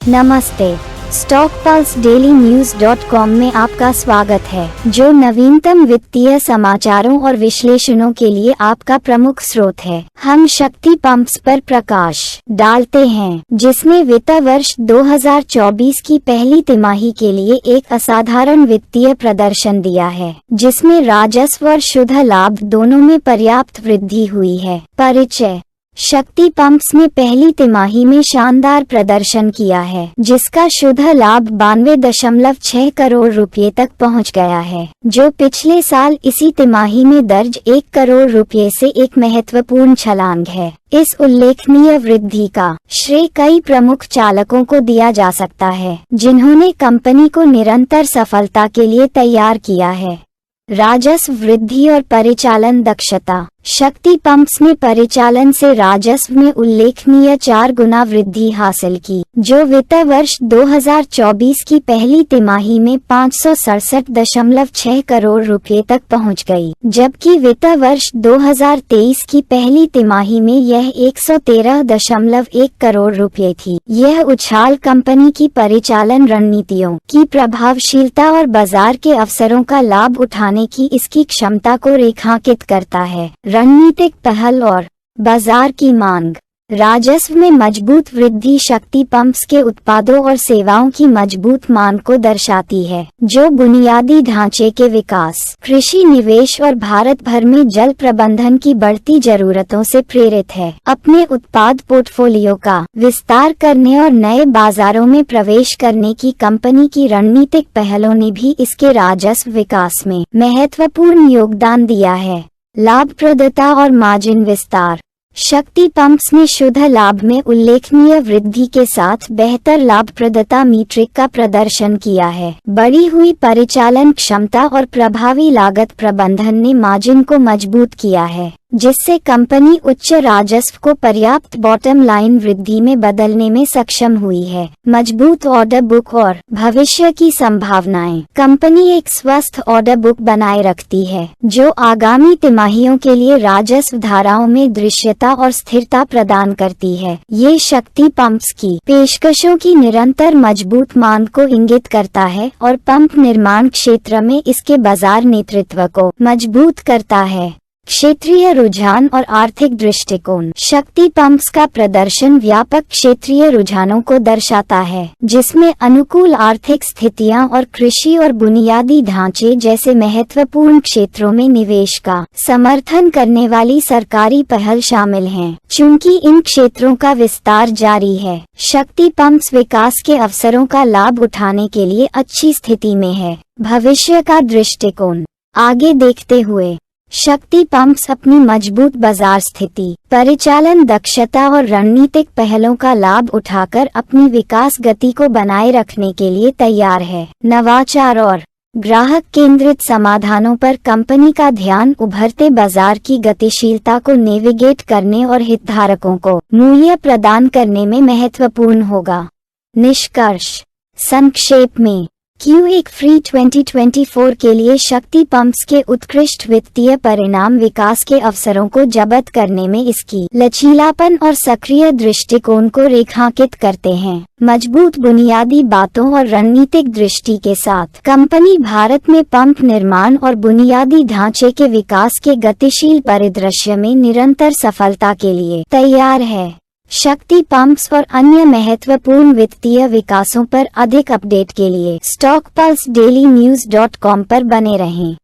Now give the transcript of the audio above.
नमस्ते। Stock pulse daily न्यूज़.com में आपका स्वागत है, जो नवीनतम वित्तीय समाचारों और विश्लेषणों के लिए आपका प्रमुख स्रोत है। हम शक्ति पंप्स पर प्रकाश डालते हैं, जिसने वित्त वर्ष 2024 की पहली तिमाही के लिए एक असाधारण वित्तीय प्रदर्शन दिया है, जिसमें राजस्व और शुद्ध लाभ दोनों में पर्याप्त वृद्धि हुई है। परिचय: शक्ति पंप्स ने पहली तिमाही में शानदार प्रदर्शन किया है, जिसका शुद्ध लाभ 92.6 करोड़ रुपये तक पहुंच गया है, जो पिछले साल इसी तिमाही में दर्ज 1 करोड़ रुपये से एक महत्वपूर्ण छलांग है। इस उल्लेखनीय वृद्धि का श्रेय कई प्रमुख चालकों को दिया जा सकता है, जिन्होंने कंपनी को निरंतर सफलता के लिए तैयार किया है। राजस्व वृद्धि और परिचालन दक्षता: शक्ति पंप्स ने परिचालन से राजस्व में उल्लेखनीय 4 गुना वृद्धि हासिल की, जो वित्त वर्ष 2024 की पहली तिमाही में 567.6 करोड़ रुपये तक पहुंच गई, जबकि वित्त वर्ष 2023 की पहली तिमाही में यह 113.1 करोड़ रुपये थी। यह उछाल कंपनी की परिचालन रणनीतियों की प्रभावशीलता और बाजार के अवसरों का लाभ उठाने की इसकी क्षमता को रेखांकित करता है। रणनीतिक पहल और बाजार की मांग: राजस्व में मजबूत वृद्धि शक्ति पंप्स के उत्पादों और सेवाओं की मजबूत मांग को दर्शाती है, जो बुनियादी ढांचे के विकास, कृषि निवेश और भारत भर में जल प्रबंधन की बढ़ती जरूरतों से प्रेरित है। अपने उत्पाद पोर्टफोलियो का विस्तार करने और नए बाजारों में प्रवेश करने की कंपनी की रणनीतिक पहलों ने भी इसके राजस्व विकास में महत्वपूर्ण योगदान दिया है। लाभप्रदता और मार्जिन विस्तार: शक्ति पंप्स ने शुद्ध लाभ में उल्लेखनीय वृद्धि के साथ बेहतर लाभप्रदता मीट्रिक का प्रदर्शन किया है। बढ़ी हुई परिचालन क्षमता और प्रभावी लागत प्रबंधन ने मार्जिन को मजबूत किया है, जिससे कंपनी उच्च राजस्व को पर्याप्त बॉटम लाइन वृद्धि में बदलने में सक्षम हुई है। मजबूत ऑर्डर बुक और भविष्य की संभावनाएं: कंपनी एक स्वस्थ ऑर्डर बुक बनाए रखती है, जो आगामी तिमाहियों के लिए राजस्व धाराओं में दृश्यता और स्थिरता प्रदान करती है। ये शक्ति पंप्स की पेशकशों की निरंतर मजबूत मांग को इंगित करता है और पंप निर्माण क्षेत्र में इसके बाजार नेतृत्व को मजबूत करता है। क्षेत्रीय रुझान और आर्थिक दृष्टिकोण: शक्ति पंप्स का प्रदर्शन व्यापक क्षेत्रीय रुझानों को दर्शाता है, जिसमें अनुकूल आर्थिक स्थितियां और कृषि और बुनियादी ढांचे जैसे महत्वपूर्ण क्षेत्रों में निवेश का समर्थन करने वाली सरकारी पहल शामिल हैं। चूंकि इन क्षेत्रों का विस्तार जारी है, शक्ति पंप्स विकास के अवसरों का लाभ उठाने के लिए अच्छी स्थिति में है। भविष्य का दृष्टिकोण: आगे देखते हुए शक्ति पंप्स अपनी मजबूत बाजार स्थिति, परिचालन दक्षता और रणनीतिक पहलों का लाभ उठाकर अपनी विकास गति को बनाए रखने के लिए तैयार है। नवाचार और ग्राहक केंद्रित समाधानों पर कंपनी का ध्यान उभरते बाजार की गतिशीलता को नेविगेट करने और हितधारकों को मूल्य प्रदान करने में महत्वपूर्ण होगा। निष्कर्ष: संक्षेप में, Q1 फ्री 2024 के लिए शक्ति पंप्स के उत्कृष्ट वित्तीय परिणाम विकास के अवसरों को जब्त करने में इसकी लचीलापन और सक्रिय दृष्टिकोण को रेखांकित करते हैं। मजबूत बुनियादी बातों और रणनीतिक दृष्टि के साथ कंपनी भारत में पंप निर्माण और बुनियादी ढांचे के विकास के गतिशील परिदृश्य में निरंतर सफलता के लिए तैयार है। शक्ति पंप्स और अन्य महत्वपूर्ण वित्तीय विकासों पर अधिक अपडेट के लिए स्टॉक पल्स डेली न्यूज़.com पर बने रहें।